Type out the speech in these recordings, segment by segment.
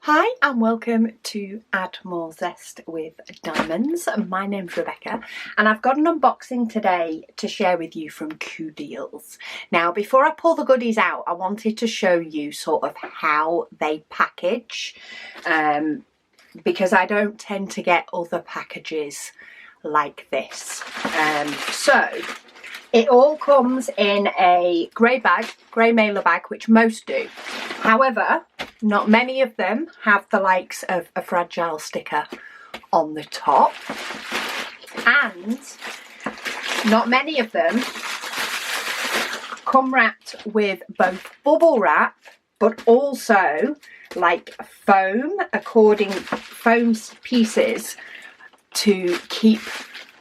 Hi and welcome to Add More Zest with Diamonds. My name's Rebecca and I've got an unboxing today to share with you from CooDeals. Now before I pull the goodies out, I wanted to show you sort of how they package because I don't tend to get other packages like this. So it all comes in a grey bag, grey mailer bag, which most do. However, not many of them have the likes of a fragile sticker on the top, and not many of them come wrapped with both bubble wrap but also like foam pieces to keep,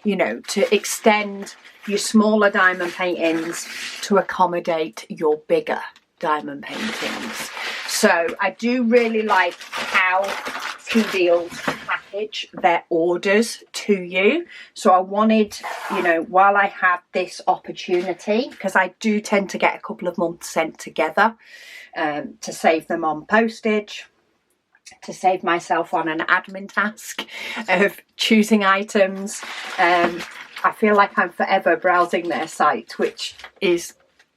to extend your smaller diamond paintings to accommodate your bigger diamond paintings. So I do really like how CooDeals package their orders to you. So I wanted, while I had this opportunity, because I do tend to get a couple of months sent together, to save them on postage, to save myself on an admin task of choosing items. I feel like I'm forever browsing their site, which is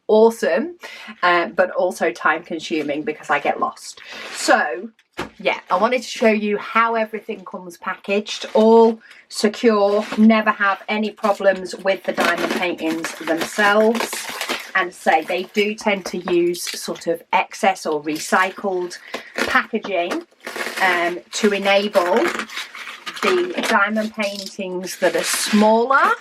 awesome, but also time consuming because I get lost. So yeah, I wanted to show you how everything comes packaged, all secure, never have any problems with the diamond paintings themselves. And say they do tend to use sort of excess or recycled packaging to enable the diamond paintings that are smaller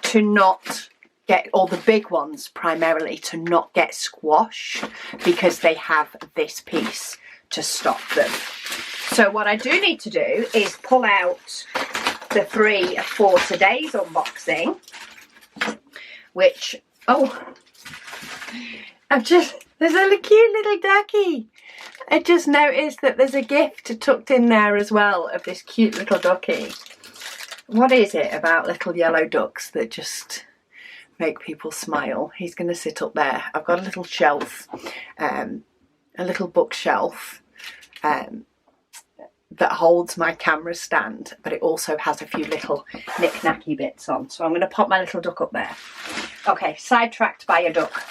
to not get, or the big ones primarily, to not get squashed because they have this piece to stop them. So what I do need to do is pull out the three for today's unboxing, which, there's a cute little ducky. I just noticed that there's a gift tucked in there as well of this cute little ducky. What is it about little yellow ducks that just make people smile? He's going to sit up there. I've got a little shelf, a little bookshelf that holds my camera stand, but it also has a few little knick-knacky bits on. So I'm going to pop my little duck up there. Okay, sidetracked by a duck.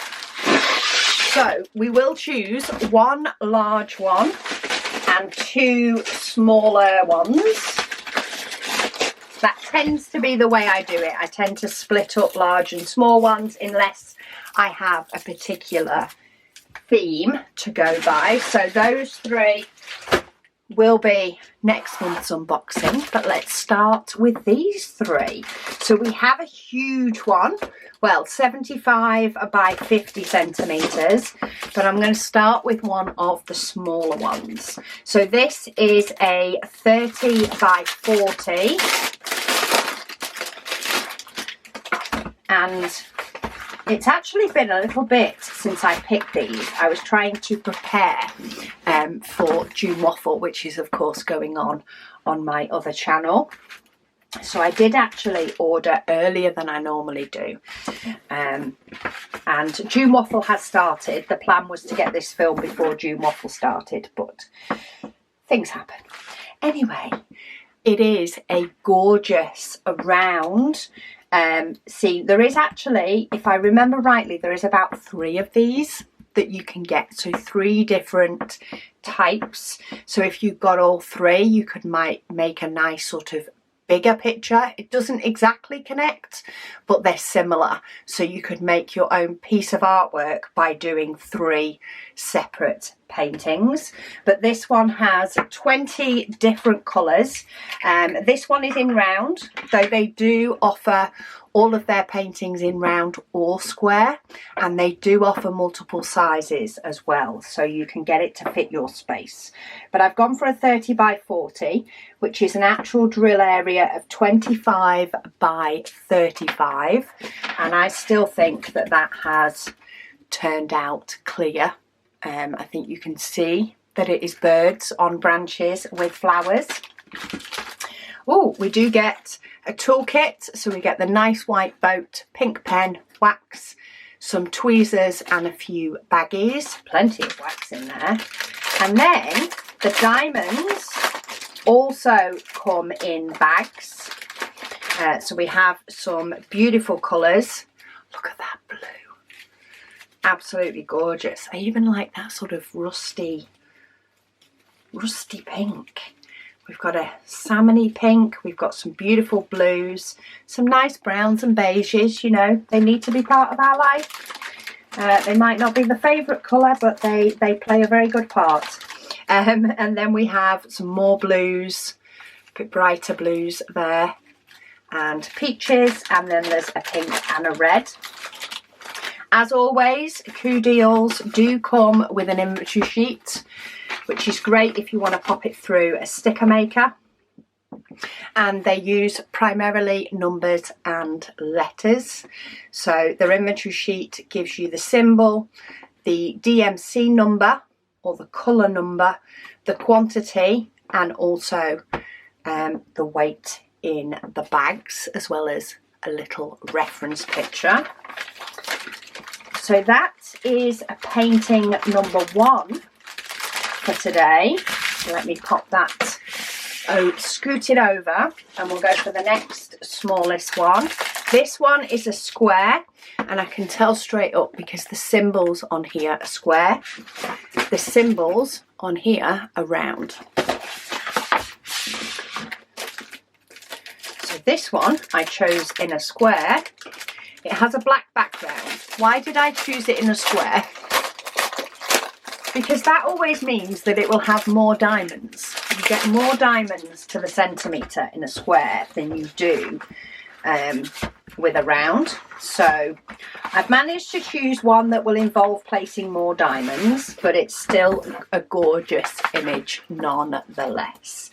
So we will choose one large one and two smaller ones. That tends to be the way I do it. I tend to split up large and small ones unless I have a particular theme to go by. So those three will be next month's unboxing, but let's start with these three. So we have a huge one, well, 75 by 50 centimeters, but I'm going to start with one of the smaller ones. So this is a 30 by 40, and it's actually been a little bit since I picked these. I was trying to prepare for June Waffle, which is of course going on my other channel. So I did actually order earlier than I normally do. And June Waffle has started. The plan was to get this filmed before June Waffle started, but things happen. Anyway, it is a gorgeous round. See, there is actually, if I remember rightly, there is about 3 of these that you can get. So 3 different types. So if you've got all 3, you might make a nice sort of bigger picture. It doesn't exactly connect, but they're similar. So you could make your own piece of artwork by doing 3 separate paintings. But this one has 20 different colours. This one is in round, though they do offer all of their paintings in round or square, and they do offer multiple sizes as well, so you can get it to fit your space. But I've gone for a 30 by 40, which is an actual drill area of 25 by 35, and I still think that that has turned out clear. I think you can see that it is birds on branches with flowers. Oh, we do get a toolkit, so we get the nice white boat, pink pen, wax, some tweezers and a few baggies, plenty of wax in there. And then The diamonds also come in bags. So we have some beautiful colours. Look at that blue. Absolutely gorgeous. I even like that sort of rusty pink. We've got a salmony pink. We've got some beautiful blues, some nice browns and beiges. You know, they need to be part of our life. They might not be the favourite colour, but they play a very good part. And then we have some more blues, a bit brighter blues there, and peaches, and then there's a pink and a red. As always, CooDeals do come with an inventory sheet, which is great if you want to pop it through a sticker maker. And they use primarily numbers and letters. So their inventory sheet gives you the symbol, the DMC number or the colour number, the quantity, and also the weight in the bags, as well as a little reference picture. So that is painting number 1 for today. So let me pop that, scoot it over, and we'll go for the next smallest one. This one is a square, and I can tell straight up because the symbols on here are square. The symbols on here are round. So this one I chose in a square. It has a black background. Why did I choose it in a square? Because that always means that it will have more diamonds. You get more diamonds to the centimetre in a square than you do with a round. So I've managed to choose one that will involve placing more diamonds, but it's still a gorgeous image nonetheless.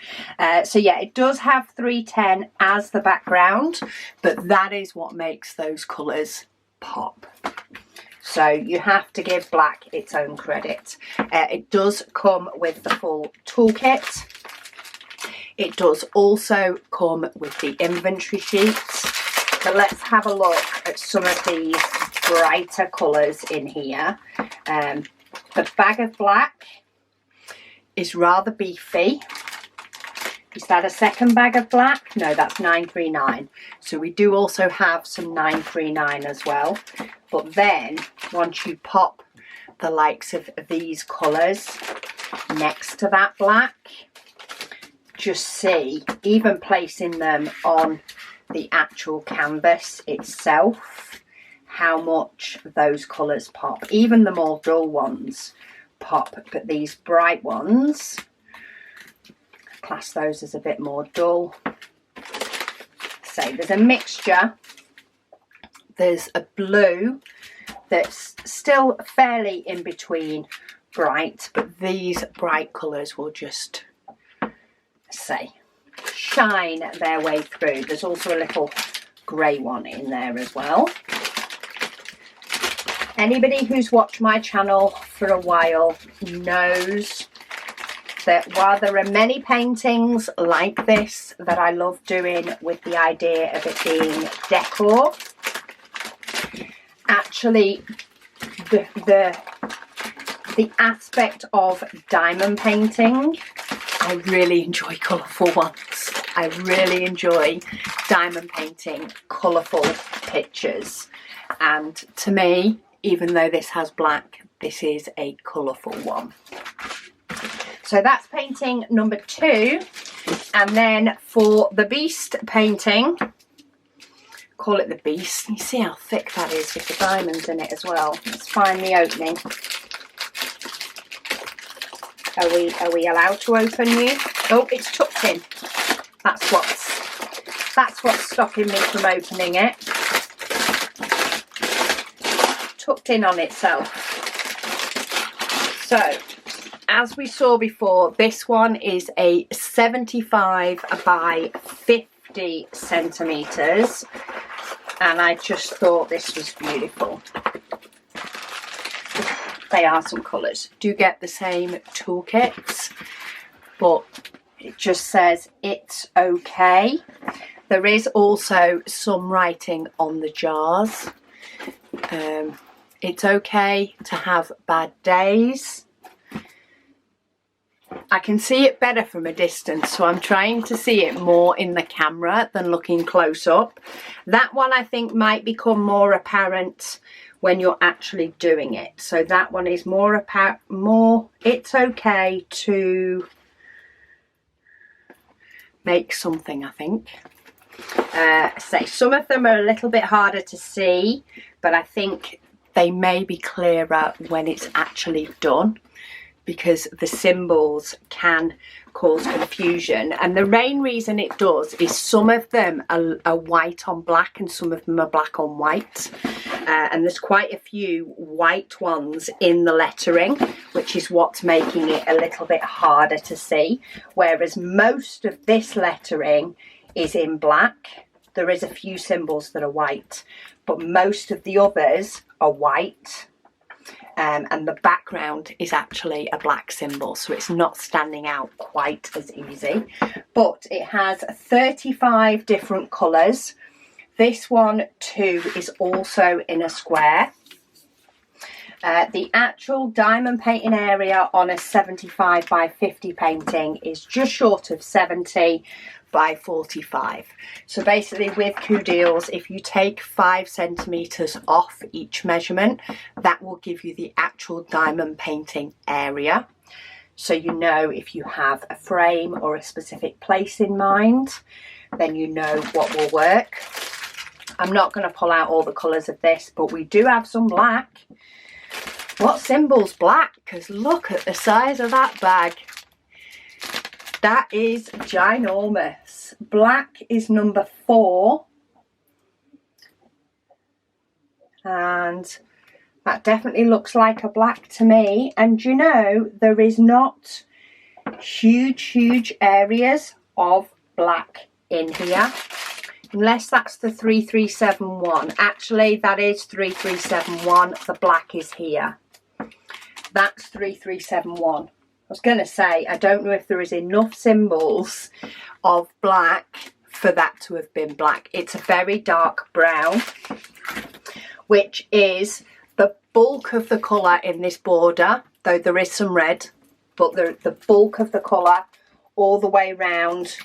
So yeah, it does have 310 as the background, but that is what makes those colours pop. So you have to give black its own credit. It does come with the full toolkit. It does also come with the inventory sheet. But let's have a look at some of these brighter colours in here. The bag of black is rather beefy. Is that a second bag of black? No, that's 939. So we do also have some 939 as well. But then once you pop the likes of these colours next to that black, just see, even placing them on the actual canvas itself, how much those colours pop. Even the more dull ones pop, but these bright ones, class those as a bit more dull. So there's a mixture. There's a blue that's still fairly in between bright, but these bright colours will just say shine their way through. There's also a little grey one in there as well. Anybody who's watched my channel for a while knows that while there are many paintings like this that I love doing with the idea of it being decor, actually the aspect of diamond painting, I really enjoy colourful ones. I really enjoy diamond painting colourful pictures, and to me, even though this has black, this is a colourful one. So that's painting number 2. And then for the beast painting, call it the beast. You see how thick that is with the diamonds in it as well. Let's find the opening. Are we allowed to open you? Oh, it's tucked in. That's what's stopping me from opening it. Tucked in on itself. So, as we saw before, this one is a 75 by 50 centimetres, and I just thought this was beautiful. They are some colours. Do get the same toolkits, but it just says it's okay. There is also some writing on the jars. It's okay to have bad days. I can see it better from a distance, so I'm trying to see it more in the camera than looking close up. That one I think might become more apparent when you're actually doing it. So that one is more apparent, it's okay to make something, I think. Say some of them are a little bit harder to see, but I think they may be clearer when it's actually done, because the symbols can cause confusion. And the main reason it does is some of them are white on black and some of them are black on white. And there's quite a few white ones in the lettering, which is what's making it a little bit harder to see. Whereas most of this lettering is in black. There is a few symbols that are white, but most of the others are white. And the background is actually a black symbol, so it's not standing out quite as easy. But it has 35 different colours. This one too is also in a square. The actual diamond painting area on a 75 by 50 painting is just short of 70 by 45. So basically with CooDeals, if you take 5 centimeters off each measurement, that will give you the actual diamond painting area. So you know if you have a frame or a specific place in mind, then you know what will work. I'm not going to pull out all the colours of this, but we do have some black. What symbol's black? Because look at the size of that bag. That is ginormous. Black is number 4. And that definitely looks like a black to me. And you know, there is not huge areas of black in here. Unless that's the 3371. Actually, that is 3371. The black is here. That's 3371. I was going to say, I don't know if there is enough symbols of black for that to have been black. It's a very dark brown, which is the bulk of the colour in this border, though there is some red, but the bulk of the colour all the way around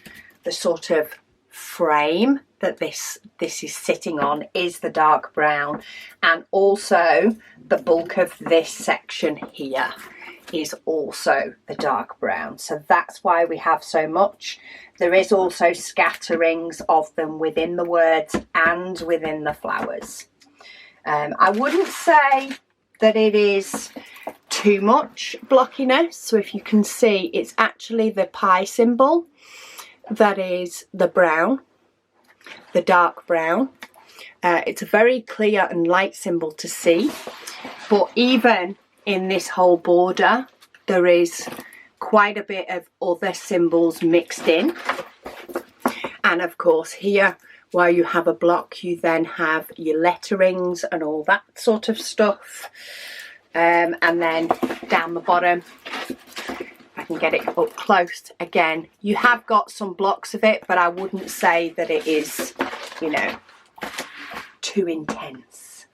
the sort of frame that this is sitting on is the dark brown, and also the bulk of this section here is also the dark brown. So that's why we have so much. There is also scatterings of them within the words and within the flowers. I wouldn't say that it is too much blockiness. So if you can see, it's actually the pie symbol that is the brown, the dark brown. It's a very clear and light symbol to see, but even in this whole border there is quite a bit of other symbols mixed in. And of course here, where you have a block, you then have your letterings and all that sort of stuff. And then down the bottom, I can get it up close again, you have got some blocks of it, but I wouldn't say that it is, you know, too intense,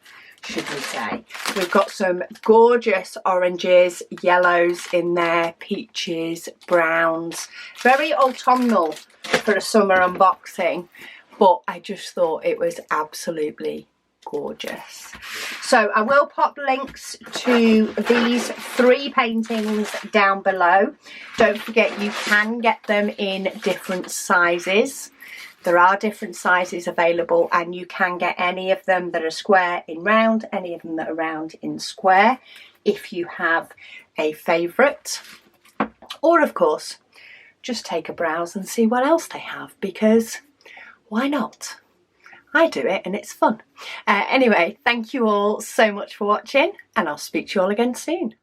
should we say. We've got some gorgeous oranges, yellows in there, peaches, browns, very autumnal for a summer unboxing, but I just thought it was absolutely gorgeous. So I will pop links to these 3 paintings down below. Don't forget, you can get them in different sizes. There are different sizes available, and you can get any of them that are square in round, any of them that are round in square, if you have a favourite. Or of course, just take a browse and see what else they have, because why not? I do it and it's fun. Anyway, thank you all so much for watching, and I'll speak to you all again soon.